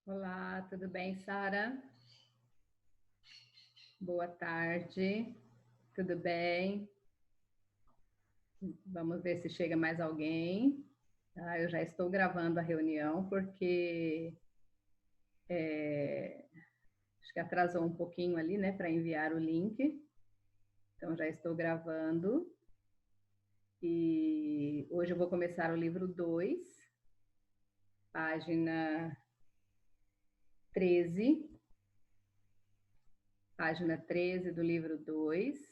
Olá, tudo bem, Sara? Boa tarde, tudo bem? Vamos ver se chega mais alguém. Tá, eu já estou gravando a reunião porque acho que atrasou um pouquinho ali, né, para enviar o link. Então já estou gravando. E hoje eu vou começar o livro 2, página 13. Página 13 do livro 2.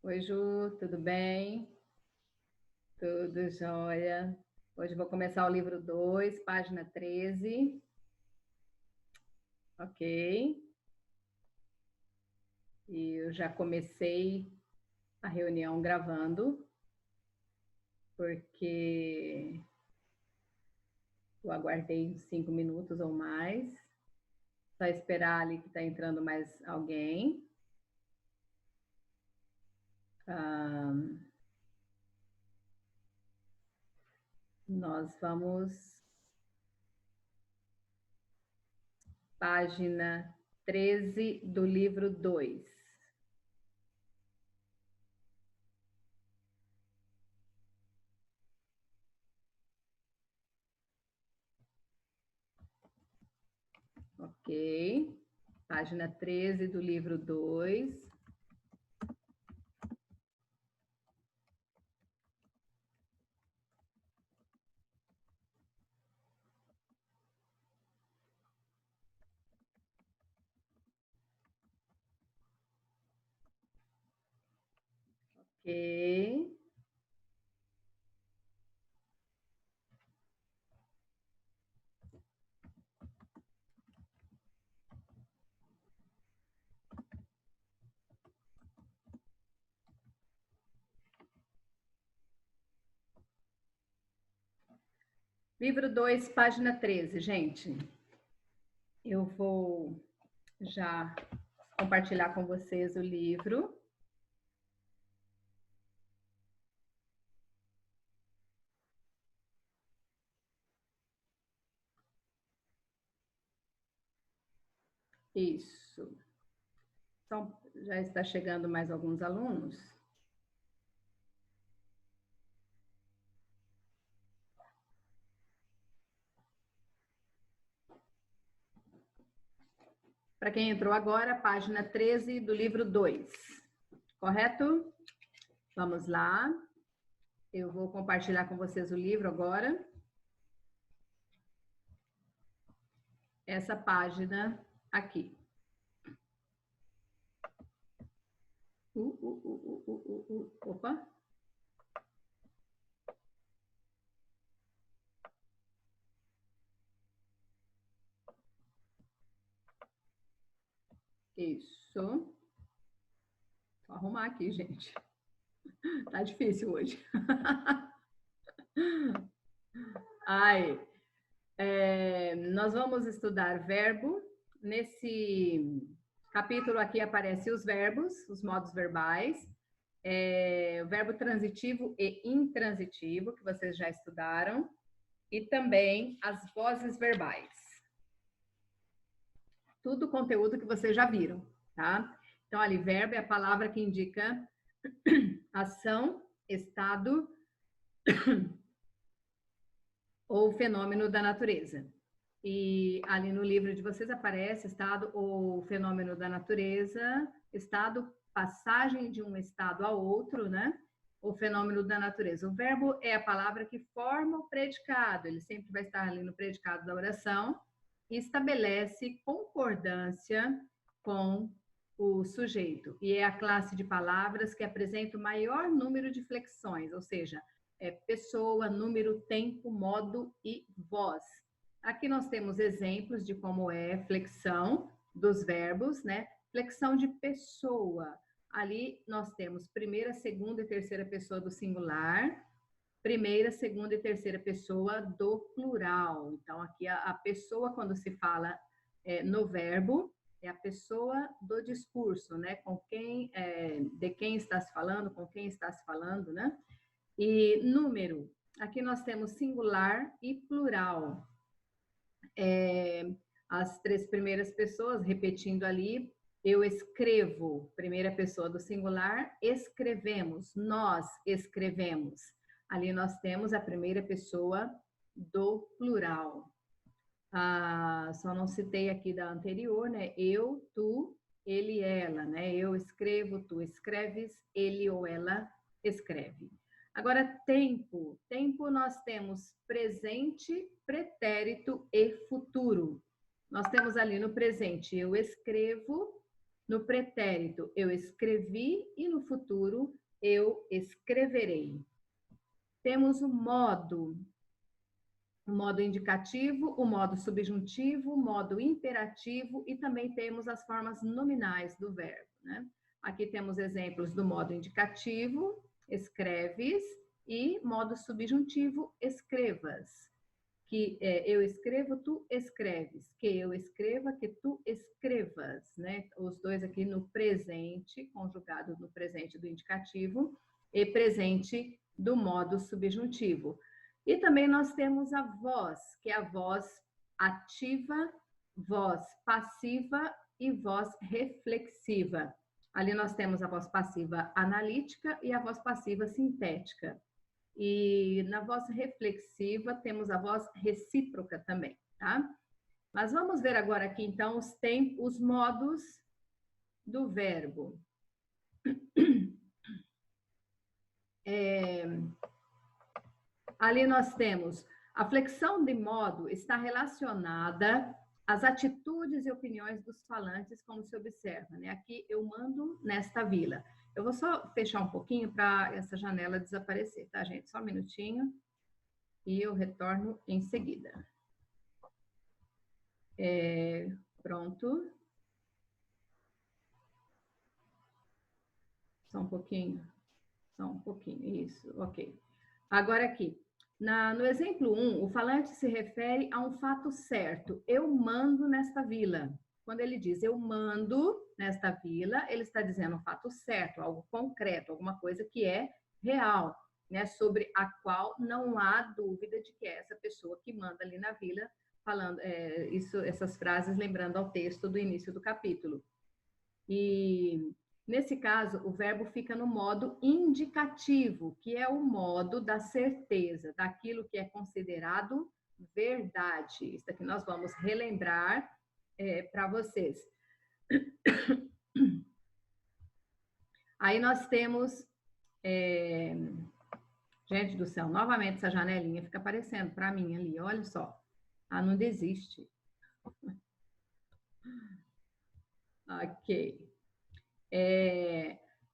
Oi, Ju, tudo bem? Tudo jóia. Hoje vou começar o livro 2, página 13. Ok. E eu já comecei a reunião gravando, porque eu aguardei uns 5 minutos ou mais. Só esperar ali que está entrando mais alguém. Nós vamos. Página 13 do livro 2. Ok. Página 13 do livro 2. Ok. Livro 2, página 13, gente. Eu vou já compartilhar com vocês o livro. Isso. Então, já está chegando mais alguns alunos. Para quem entrou agora, página 13 do livro 2. Correto? Vamos lá. Eu vou compartilhar com vocês o livro agora. Essa página aqui. Opa. Isso. Vou arrumar aqui, gente. Tá difícil hoje. Ai, nós vamos estudar verbo. Nesse capítulo aqui aparecem os verbos, os modos verbais, o verbo transitivo e intransitivo, que vocês já estudaram, e também as vozes verbais. Tudo conteúdo que vocês já viram, tá? Então, ali, verbo é a palavra que indica ação, estado ou fenômeno da natureza. E ali no livro de vocês aparece estado ou fenômeno da natureza, estado, passagem de um estado a outro, né? o fenômeno da natureza. O verbo é a palavra que forma o predicado, ele sempre vai estar ali no predicado da oração e estabelece concordância com o sujeito. E é a classe de palavras que apresenta o maior número de flexões, ou seja, é pessoa, número, tempo, modo e voz. Aqui nós temos exemplos de como é flexão dos verbos, né? Flexão de pessoa. Ali nós temos primeira, segunda e terceira pessoa do singular, primeira, segunda e terceira pessoa do plural. Então, aqui a pessoa, quando se fala no verbo, é a pessoa do discurso, né? Com quem, de quem está se falando, com quem está se falando, né? E número, aqui nós temos singular e plural. As três primeiras pessoas, repetindo ali, eu escrevo, primeira pessoa do singular, escrevemos, nós escrevemos. Ali nós temos a primeira pessoa do plural. Só não citei aqui da anterior, né? Eu, tu, ele, ela, né? Eu escrevo, tu escreves, ele ou ela escreve. Agora, tempo. Tempo nós temos presente, pretérito e futuro. Nós temos ali no presente, eu escrevo, no pretérito, eu escrevi e no futuro, eu escreverei. Temos o modo indicativo, o modo subjuntivo, o modo imperativo e também temos as formas nominais do verbo, né? Aqui temos exemplos do modo indicativo, escreves, e modo subjuntivo, escrevas. Que eu escrevo, tu escreves. Que eu escreva, que tu escrevas, né? Os dois aqui no presente, conjugado no presente do indicativo e presente do modo subjuntivo. E também nós temos a voz, que é a voz ativa, voz passiva e voz reflexiva. Ali nós temos a voz passiva analítica e a voz passiva sintética. E na voz reflexiva temos a voz recíproca também, tá? Mas vamos ver agora aqui, então, os modos do verbo. Ali nós temos a flexão de modo está relacionada às atitudes e opiniões dos falantes, como se observa, né? Aqui eu mando nesta vila. Eu vou só fechar um pouquinho para essa janela desaparecer, tá, gente? Só um minutinho e eu retorno em seguida. Pronto. Só um pouquinho. Só um pouquinho, isso, ok. Agora aqui. No exemplo 1, o falante se refere a um fato certo. Eu mando nesta vila. Quando ele diz eu mando nesta vila, ele está dizendo um fato certo, algo concreto, alguma coisa que é real, né? Sobre a qual não há dúvida de que é essa pessoa que manda ali na vila, falando essas frases, lembrando ao texto do início do capítulo. E nesse caso, o verbo fica no modo indicativo, que é o modo da certeza, daquilo que é considerado verdade. Isso aqui nós vamos relembrar para vocês. Aí nós temos... Gente do céu, novamente essa janelinha fica aparecendo para mim ali, olha só. Não desiste. Ok.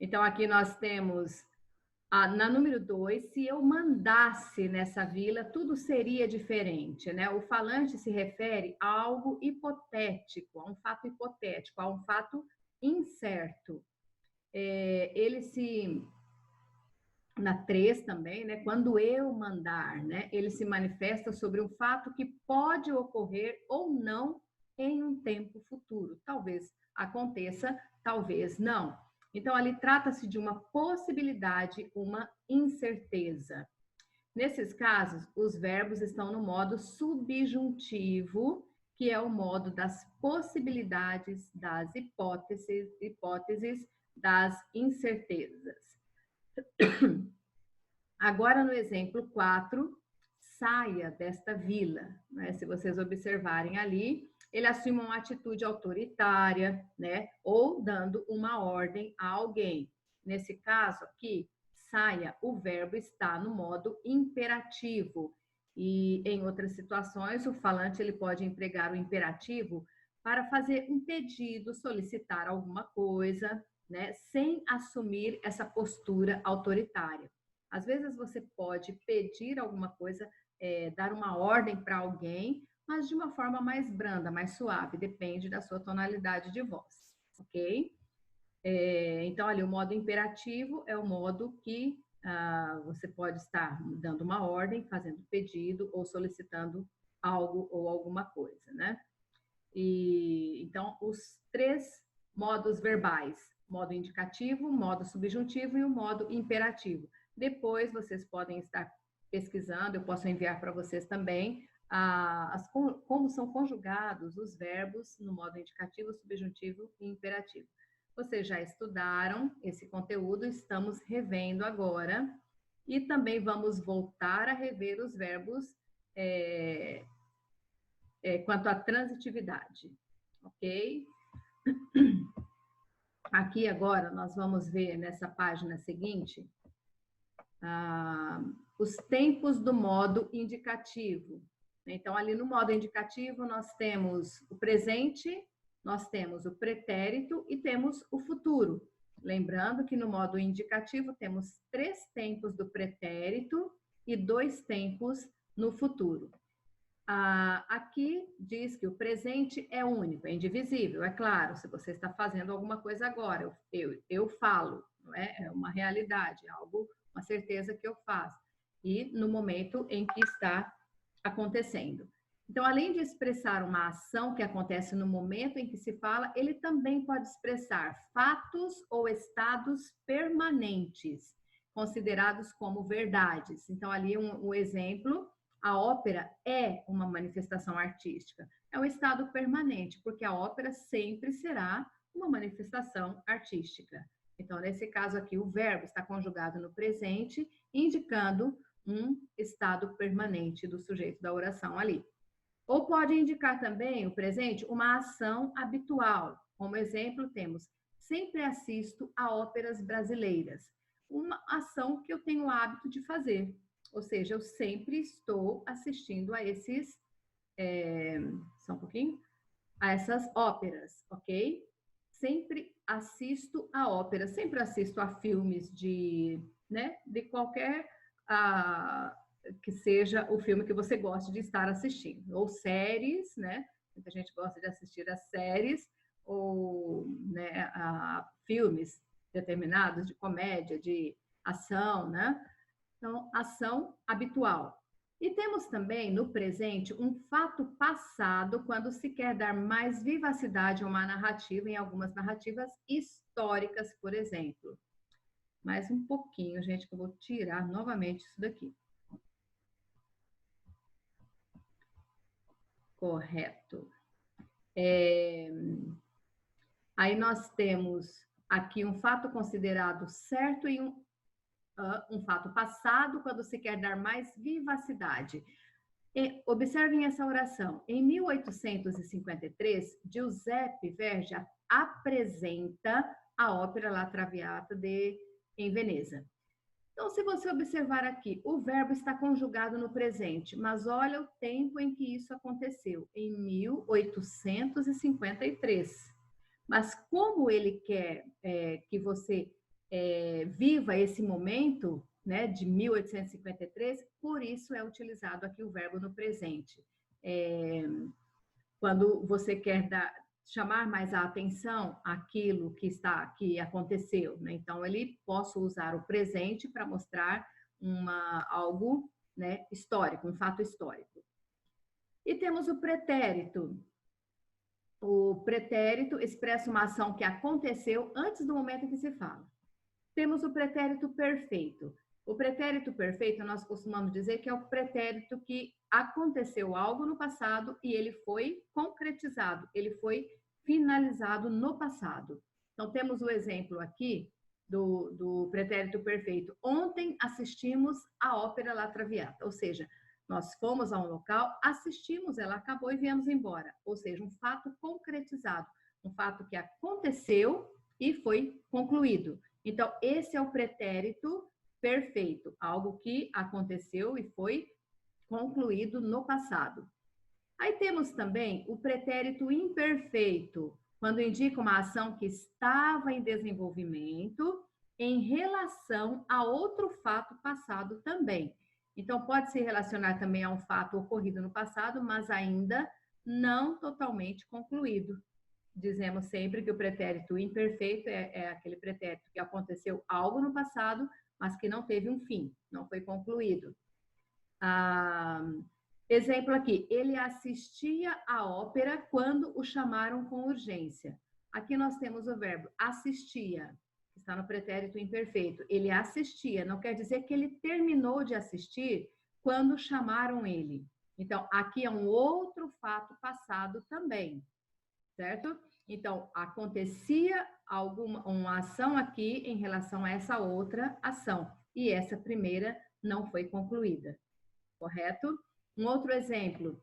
Então, aqui nós temos, na número 2, se eu mandasse nessa vila, tudo seria diferente, né? O falante se refere a algo hipotético, a um fato hipotético, a um fato incerto. Na 3 também, né? Quando eu mandar, né? Ele se manifesta sobre um fato que pode ocorrer ou não em um tempo futuro. Talvez aconteça, talvez não. Então, ali trata-se de uma possibilidade, uma incerteza. Nesses casos, os verbos estão no modo subjuntivo, que é o modo das possibilidades, das hipóteses, das incertezas. Agora, no exemplo 4, saia desta vila, né? Se vocês observarem ali, ele assume uma atitude autoritária, né? Ou dando uma ordem a alguém. Nesse caso aqui, saia, o verbo está no modo imperativo. E em outras situações, o falante ele pode empregar o imperativo para fazer um pedido, solicitar alguma coisa, né, sem assumir essa postura autoritária. Às vezes você pode pedir alguma coisa, dar uma ordem para alguém, mas de uma forma mais branda, mais suave, depende da sua tonalidade de voz, ok? Então, ali, o modo imperativo é o modo que você pode estar dando uma ordem, fazendo pedido ou solicitando algo ou alguma coisa, né? Então, os 3 modos verbais, modo indicativo, modo subjuntivo e o modo imperativo. Depois, vocês podem estar pesquisando, eu posso enviar para vocês também como são conjugados os verbos no modo indicativo, subjuntivo e imperativo. Vocês já estudaram esse conteúdo, estamos revendo agora e também vamos voltar a rever os verbos quanto à transitividade, ok? Aqui agora nós vamos ver nessa página seguinte os tempos do modo indicativo. Então, ali no modo indicativo nós temos o presente, nós temos o pretérito e temos o futuro. Lembrando que no modo indicativo temos 3 tempos do pretérito e 2 tempos no futuro. Aqui diz que o presente é único, é indivisível, é claro, se você está fazendo alguma coisa agora, eu falo, não é? É uma realidade, algo, uma certeza que eu faço, e no momento em que está acontecendo. Então, além de expressar uma ação que acontece no momento em que se fala, ele também pode expressar fatos ou estados permanentes, considerados como verdades. Então, ali um exemplo, a ópera é uma manifestação artística. É um estado permanente, porque a ópera sempre será uma manifestação artística. Então, nesse caso aqui, o verbo está conjugado no presente, indicando um estado permanente do sujeito da oração ali. Ou pode indicar também, o presente, uma ação habitual. Como exemplo, temos: sempre assisto a óperas brasileiras. Uma ação que eu tenho o hábito de fazer. Ou seja, eu sempre estou assistindo a esses... só um pouquinho. A essas óperas, ok? Sempre assisto a ópera. Sempre assisto a filmes de qualquer... que seja o filme que você goste de estar assistindo, ou séries, né? Muita gente gosta de assistir a séries, ou a filmes determinados de comédia, de ação, né? Então, ação habitual. E temos também, no presente, um fato passado, quando se quer dar mais vivacidade a uma narrativa, em algumas narrativas históricas, por exemplo. Mais um pouquinho, gente, que eu vou tirar novamente isso daqui. Correto. Aí nós temos aqui um fato considerado certo e um fato passado, quando se quer dar mais vivacidade. Observem essa oração. Em 1853, Giuseppe Verdi apresenta a ópera La Traviata em Veneza. Então, se você observar aqui, o verbo está conjugado no presente, mas olha o tempo em que isso aconteceu, em 1853. Mas como ele quer que você viva esse momento, né, de 1853, por isso é utilizado aqui o verbo no presente. Quando você quer chamar mais a atenção àquilo que aconteceu, né? Então, posso usar o presente para mostrar algo, né, histórico, um fato histórico. E temos o pretérito. O pretérito expressa uma ação que aconteceu antes do momento em que se fala. Temos o pretérito perfeito. O pretérito perfeito, nós costumamos dizer que é o pretérito que aconteceu algo no passado e ele foi concretizado, ele foi finalizado no passado. Então, temos o exemplo aqui do pretérito perfeito. Ontem assistimos a ópera La Traviata, ou seja, nós fomos a um local, assistimos, ela acabou e viemos embora. Ou seja, um fato concretizado, um fato que aconteceu e foi concluído. Então, esse é o pretérito perfeito, algo que aconteceu e foi concluído no passado. Aí temos também o pretérito imperfeito, quando indica uma ação que estava em desenvolvimento em relação a outro fato passado também. Então, pode se relacionar também a um fato ocorrido no passado, mas ainda não totalmente concluído. Dizemos sempre que o pretérito imperfeito é aquele pretérito que aconteceu algo no passado, mas que não teve um fim, não foi concluído. Exemplo aqui, ele assistia à ópera quando o chamaram com urgência. Aqui nós temos o verbo assistia, que está no pretérito imperfeito. Ele assistia, não quer dizer que ele terminou de assistir quando chamaram ele. Então, aqui é um outro fato passado também, certo? Então, acontecia uma ação aqui em relação a essa outra ação, e essa primeira não foi concluída, correto? Um outro exemplo,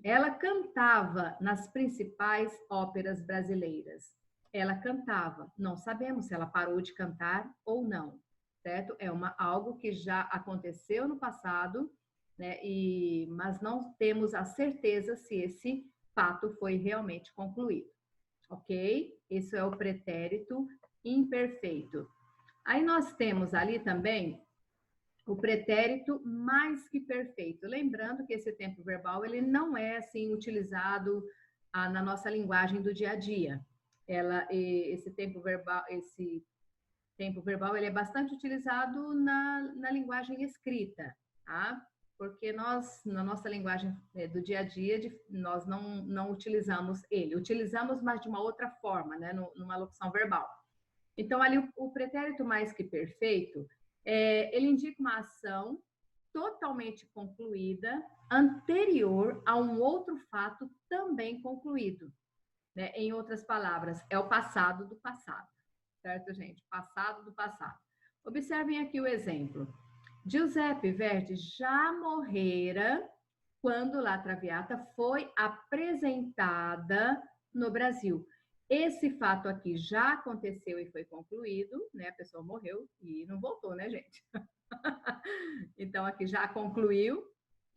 ela cantava nas principais óperas brasileiras. Ela cantava, não sabemos se ela parou de cantar ou não, certo? É algo que já aconteceu no passado, né? Mas não temos a certeza se esse fato foi realmente concluído, ok? Isso é o pretérito imperfeito. Aí nós temos ali também o pretérito mais que perfeito. Lembrando que esse tempo verbal ele não é assim utilizado na nossa linguagem do dia a dia. Esse tempo verbal ele é bastante utilizado na linguagem escrita, tá? Porque nós, na nossa linguagem do dia a dia, nós não utilizamos ele. Utilizamos, mas de uma outra forma, né? Numa locução verbal. Então, ali, o pretérito mais que perfeito, ele indica uma ação totalmente concluída, anterior a um outro fato também concluído. Né? Em outras palavras, é o passado do passado. Certo, gente? Passado do passado. Observem aqui o exemplo. Giuseppe Verdi já morrera quando La Traviata foi apresentada no Brasil. Esse fato aqui já aconteceu e foi concluído, né? A pessoa morreu e não voltou, né, gente? Então, aqui já concluiu.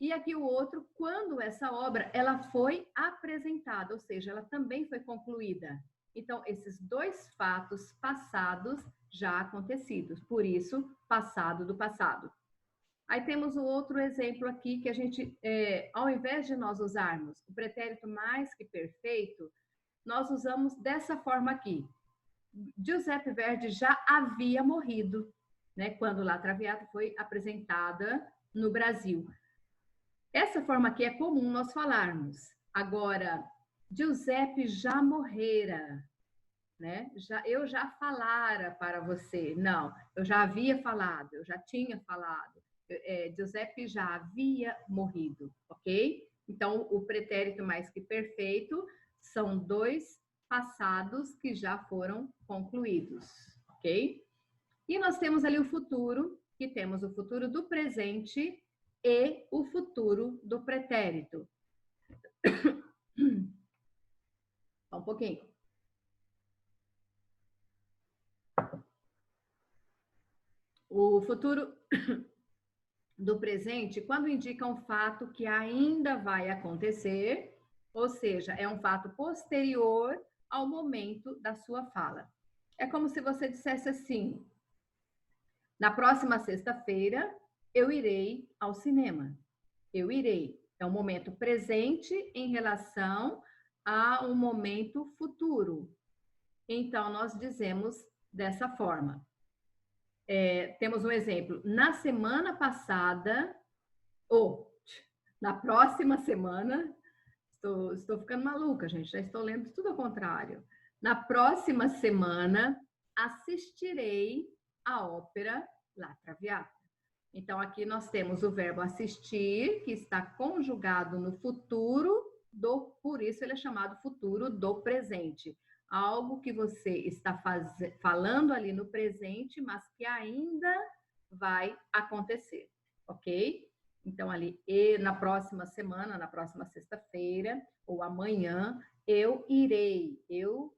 E aqui o outro, quando essa obra ela foi apresentada, ou seja, ela também foi concluída. Então, esses dois fatos passados já acontecidos, por isso, passado do passado. Aí temos o outro exemplo aqui que a gente, ao invés de nós usarmos o pretérito mais que perfeito, nós usamos dessa forma aqui. Giuseppe Verdi já havia morrido, né, quando La Traviata foi apresentada no Brasil. Essa forma aqui é comum nós falarmos. Agora, Giuseppe já morrera, né? Eu já falara para você. Não, eu já havia falado, eu já tinha falado. Giuseppe já havia morrido, ok? Então, o pretérito mais que perfeito são dois passados que já foram concluídos, ok? E nós temos ali o futuro, que temos o futuro do presente e o futuro do pretérito. Só um pouquinho. O futuro do presente, quando indica um fato que ainda vai acontecer, ou seja, é um fato posterior ao momento da sua fala. É como se você dissesse assim: na próxima sexta-feira, eu irei ao cinema. Eu irei. É um momento presente em relação a um momento futuro. Então, nós dizemos dessa forma. Temos um exemplo. Na semana passada, ou na próxima semana, estou ficando maluca, gente, já estou lendo tudo ao contrário. Na próxima semana, assistirei a ópera La Traviata. Então, aqui nós temos o verbo assistir, que está conjugado no futuro, por isso ele é chamado futuro do presente. Algo que você está falando ali no presente, mas que ainda vai acontecer, ok? Então, ali, na próxima semana, na próxima sexta-feira, ou amanhã, eu irei, eu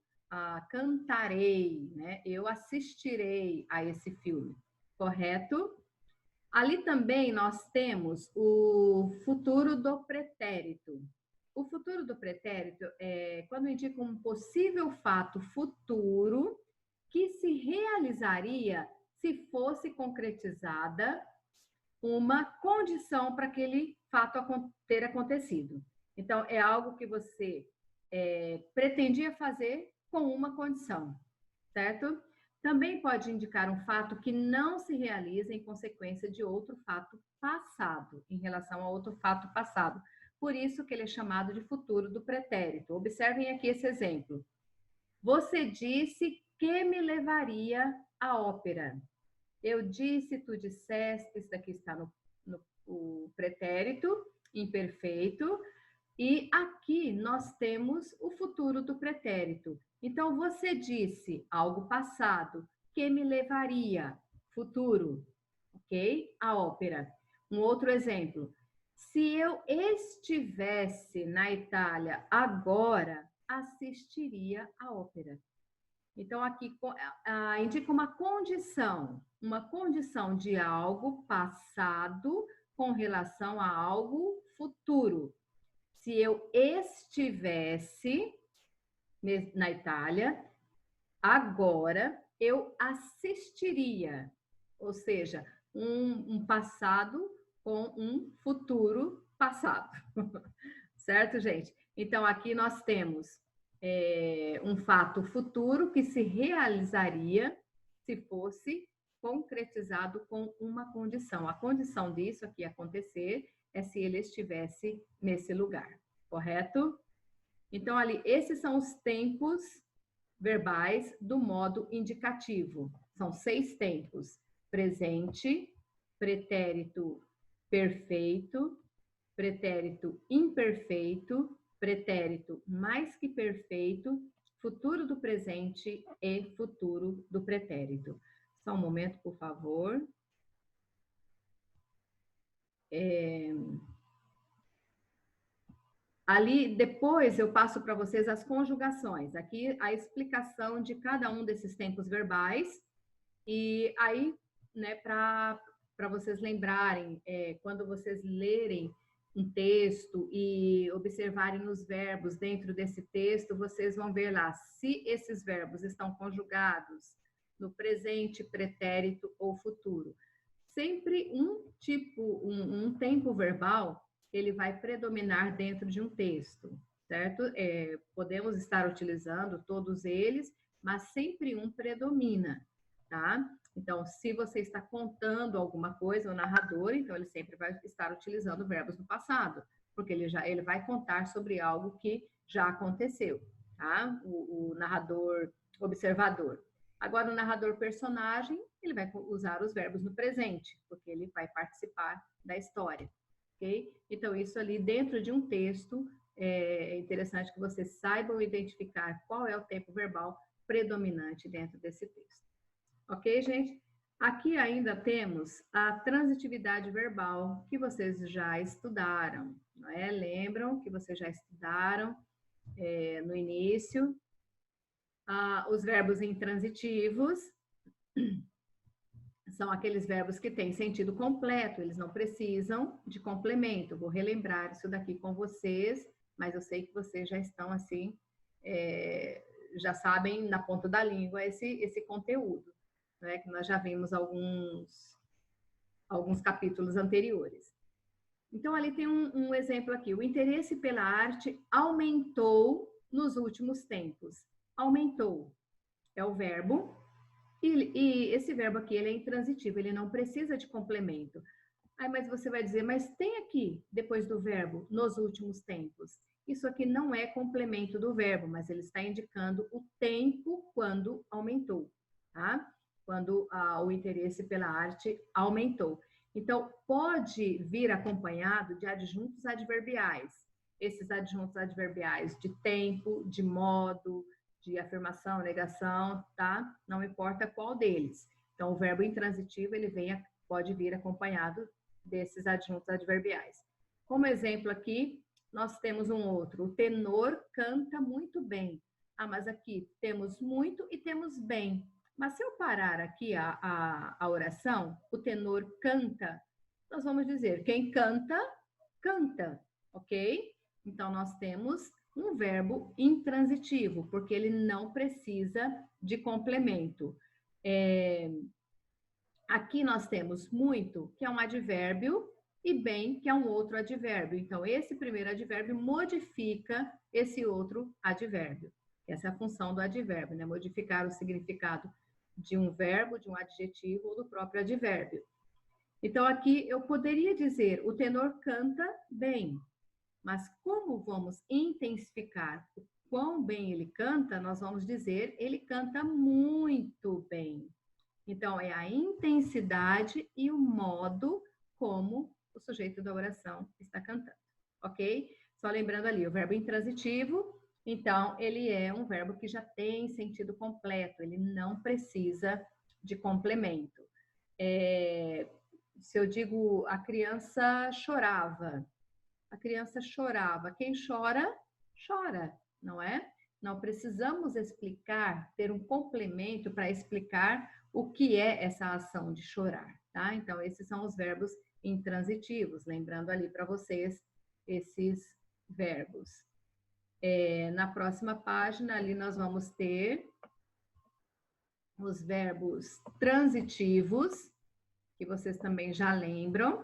cantarei, né? Eu assistirei a esse filme, correto? Ali também nós temos o futuro do pretérito. O futuro do pretérito é quando indica um possível fato futuro que se realizaria se fosse concretizada uma condição para aquele fato ter acontecido. Então, é algo que você pretendia fazer com uma condição, certo? Também pode indicar um fato que não se realiza em consequência de outro fato passado, em relação a outro fato passado. Por isso que ele é chamado de futuro do pretérito. Observem aqui esse exemplo. Você disse que me levaria à ópera. Eu disse, tu disseste, isso daqui está no pretérito imperfeito. E aqui nós temos o futuro do pretérito. Então, você disse algo passado que me levaria, futuro, ok? A ópera. Um outro exemplo. Se eu estivesse na Itália agora, assistiria à ópera. Então, aqui indica uma condição de algo passado com relação a algo futuro. Se eu estivesse na Itália, agora eu assistiria, ou seja, um passado com um futuro passado. Certo, gente? Então, aqui nós temos um fato futuro que se realizaria se fosse concretizado com uma condição. A condição disso aqui acontecer é se ele estivesse nesse lugar, correto? Então, ali, esses são os tempos verbais do modo indicativo. São 6 tempos: presente, pretérito perfeito, pretérito imperfeito, pretérito mais que perfeito, futuro do presente e futuro do pretérito. Só um momento, por favor. Ali, depois eu passo para vocês as conjugações. Aqui, a explicação de cada um desses tempos verbais. E aí, né, para vocês lembrarem, quando vocês lerem um texto e observarem os verbos dentro desse texto, vocês vão ver lá se esses verbos estão conjugados no presente, pretérito ou futuro. Sempre um tempo verbal, ele vai predominar dentro de um texto, certo? Podemos estar utilizando todos eles, mas sempre um predomina, tá? Então, se você está contando alguma coisa, o narrador, então ele sempre vai estar utilizando verbos do passado, porque ele vai contar sobre algo que já aconteceu, tá? O narrador observador. Agora, o narrador personagem, ele vai usar os verbos no presente, porque ele vai participar da história, ok? Então, isso ali dentro de um texto, é interessante que vocês saibam identificar qual é o tempo verbal predominante dentro desse texto. Ok, gente? Aqui ainda temos a transitividade verbal, que vocês já estudaram, não é? Lembram que vocês já estudaram no início. Os verbos intransitivos são aqueles verbos que têm sentido completo, eles não precisam de complemento. Vou relembrar isso daqui com vocês, mas eu sei que vocês já estão assim, já sabem na ponta da língua esse conteúdo, né? Que nós já vimos alguns capítulos anteriores. Então, ali tem um exemplo aqui. O interesse pela arte aumentou nos últimos tempos. Aumentou é o verbo, e esse verbo aqui ele é intransitivo, ele não precisa de complemento. Aí, mas você vai dizer, mas tem aqui, depois do verbo, nos últimos tempos. Isso aqui não é complemento do verbo, mas ele está indicando o tempo quando aumentou, tá? Quando o interesse pela arte aumentou. Então, pode vir acompanhado de adjuntos adverbiais. Esses adjuntos adverbiais de tempo, de modo, de afirmação, negação, tá? Não importa qual deles. Então, o verbo intransitivo, ele pode vir acompanhado desses adjuntos adverbiais. Como exemplo aqui, nós temos um outro. O tenor canta muito bem. Mas aqui temos muito e temos bem. Mas se eu parar aqui a oração, o tenor canta, nós vamos dizer, quem canta, canta, ok? Então, nós temos um verbo intransitivo, porque ele não precisa de complemento. Aqui nós temos muito, que é um advérbio, e bem, que é um outro advérbio. Então, esse primeiro advérbio modifica esse outro advérbio. Essa é a função do advérbio, né? Modificar o significado de um verbo, de um adjetivo ou do próprio advérbio. Então, aqui eu poderia dizer, o tenor canta bem, mas como vamos intensificar o quão bem ele canta, nós vamos dizer, ele canta muito bem. Então, é a intensidade e o modo como o sujeito da oração está cantando, ok? Só lembrando ali, o verbo intransitivo, então, ele é um verbo que já tem sentido completo, ele não precisa de complemento. Se eu digo a criança chorava, quem chora, chora, não é? Não precisamos explicar, ter um complemento para explicar o que é essa ação de chorar, tá? Então, esses são os verbos intransitivos, lembrando ali para vocês esses verbos. Na próxima página, ali nós vamos ter os verbos transitivos, que vocês também já lembram,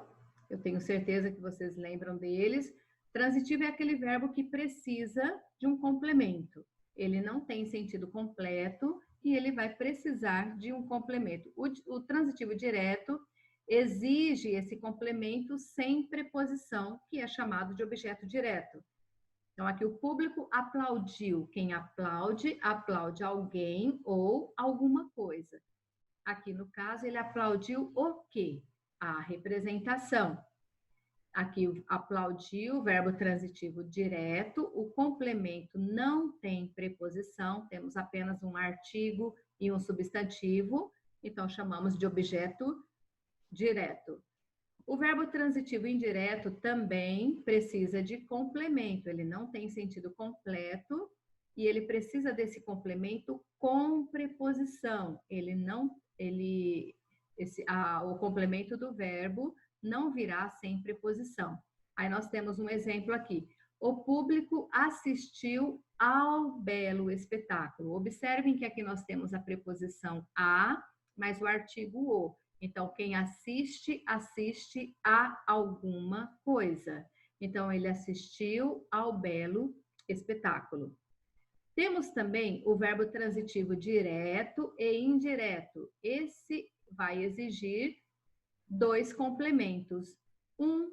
eu tenho certeza que vocês lembram deles. Transitivo é aquele verbo que precisa de um complemento. Ele não tem sentido completo e ele vai precisar de um complemento. O transitivo direto exige esse complemento sem preposição, que é chamado de objeto direto. Então, aqui o público aplaudiu. Quem aplaude, aplaude alguém ou alguma coisa. Aqui, no caso, ele aplaudiu o quê? A representação. Aqui, aplaudiu, verbo transitivo direto, o complemento não tem preposição, temos apenas um artigo e um substantivo, então chamamos de objeto direto. O verbo transitivo indireto também precisa de complemento, ele não tem sentido completo e ele precisa desse complemento com preposição. O complemento do verbo não virá sem preposição. Aí nós temos um exemplo aqui. O público assistiu ao belo espetáculo. Observem que aqui nós temos a preposição a, mais o artigo o. Então, quem assiste, assiste a alguma coisa. Então, ele assistiu ao belo espetáculo. Temos também o verbo transitivo direto e indireto. Esse vai exigir dois complementos. Um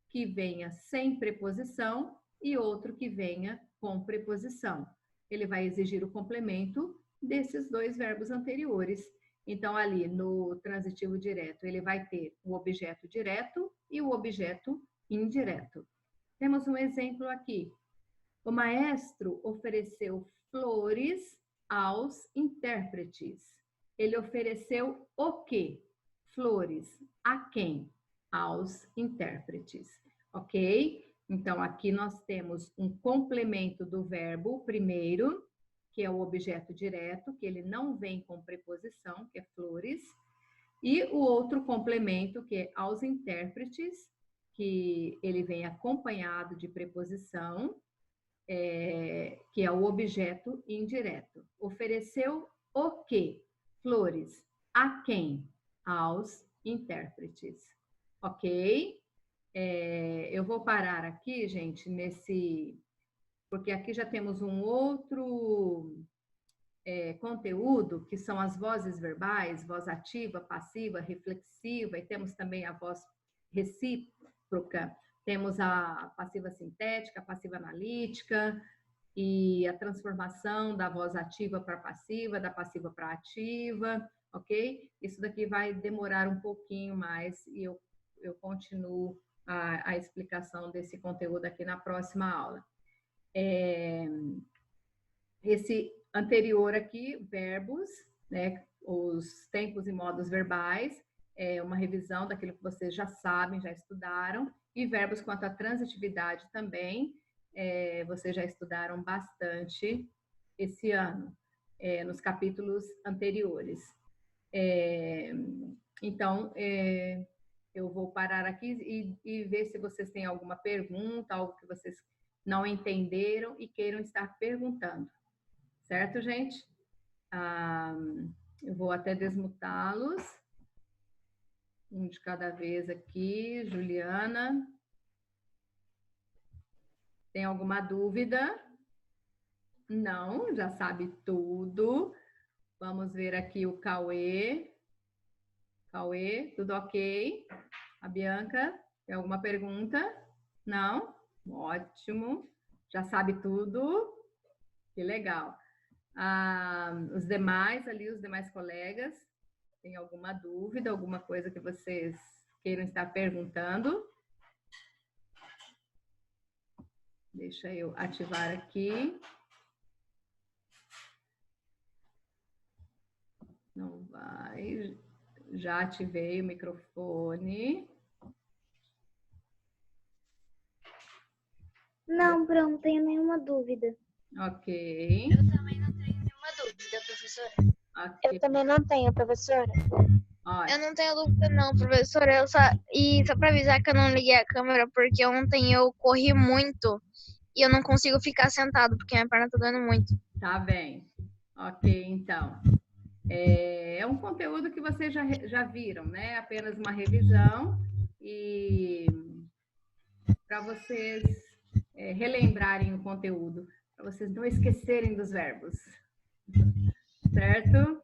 que venha sem preposição e outro que venha com preposição. Ele vai exigir o complemento desses dois verbos anteriores. Então, ali no transitivo direto, ele vai ter o objeto direto e o objeto indireto. Temos um exemplo aqui. O maestro ofereceu flores aos intérpretes. Ele ofereceu o quê? Flores. A quem? Aos intérpretes. Ok? Então, aqui nós temos um complemento do verbo primeiro, que é o objeto direto, que ele não vem com preposição, que é flores, e o outro complemento, que é aos intérpretes, que ele vem acompanhado de preposição, que é o objeto indireto. Ofereceu o quê? Flores. A quem? Aos intérpretes. Ok? Eu vou parar aqui, gente, porque aqui já temos um outro conteúdo, que são as vozes verbais, voz ativa, passiva, reflexiva, e temos também a voz recíproca, temos a passiva sintética, a passiva analítica, e a transformação da voz ativa para passiva, da passiva para ativa, ok? Isso daqui vai demorar um pouquinho mais, e eu continuo a explicação desse conteúdo aqui na próxima aula. Esse anterior aqui, verbos, né, os tempos e modos verbais, é uma revisão daquilo que vocês já sabem, já estudaram, e verbos quanto à transitividade também, vocês já estudaram bastante esse ano. nos capítulos anteriores. Então, eu vou parar aqui e ver se vocês têm alguma pergunta, algo que vocês não entenderam e queiram estar perguntando. Certo, gente? Eu vou até desmutá-los. Um de cada vez aqui. Juliana. Tem alguma dúvida? Não, já sabe tudo. Vamos ver aqui o Cauê. Cauê, tudo ok? A Bianca, tem alguma pergunta? Não? Ótimo. Já sabe tudo? Que legal. Os demais ali, os demais colegas, tem alguma dúvida, alguma coisa que vocês queiram estar perguntando? Deixa eu ativar aqui. Não vai. Já ativei o microfone. Não, Bruno, não tenho nenhuma dúvida. Ok. Eu também não tenho nenhuma dúvida, professora. Okay. Eu também não tenho, professora. Olha. Eu não tenho dúvida não, professora. E só para avisar que eu não liguei a câmera, porque ontem eu corri muito e eu não consigo ficar sentado, porque minha perna tá doendo muito. Tá bem. Ok, então. É um conteúdo que vocês já viram, né? Apenas uma revisão e para vocês relembrarem o conteúdo, para vocês não esquecerem dos verbos, certo?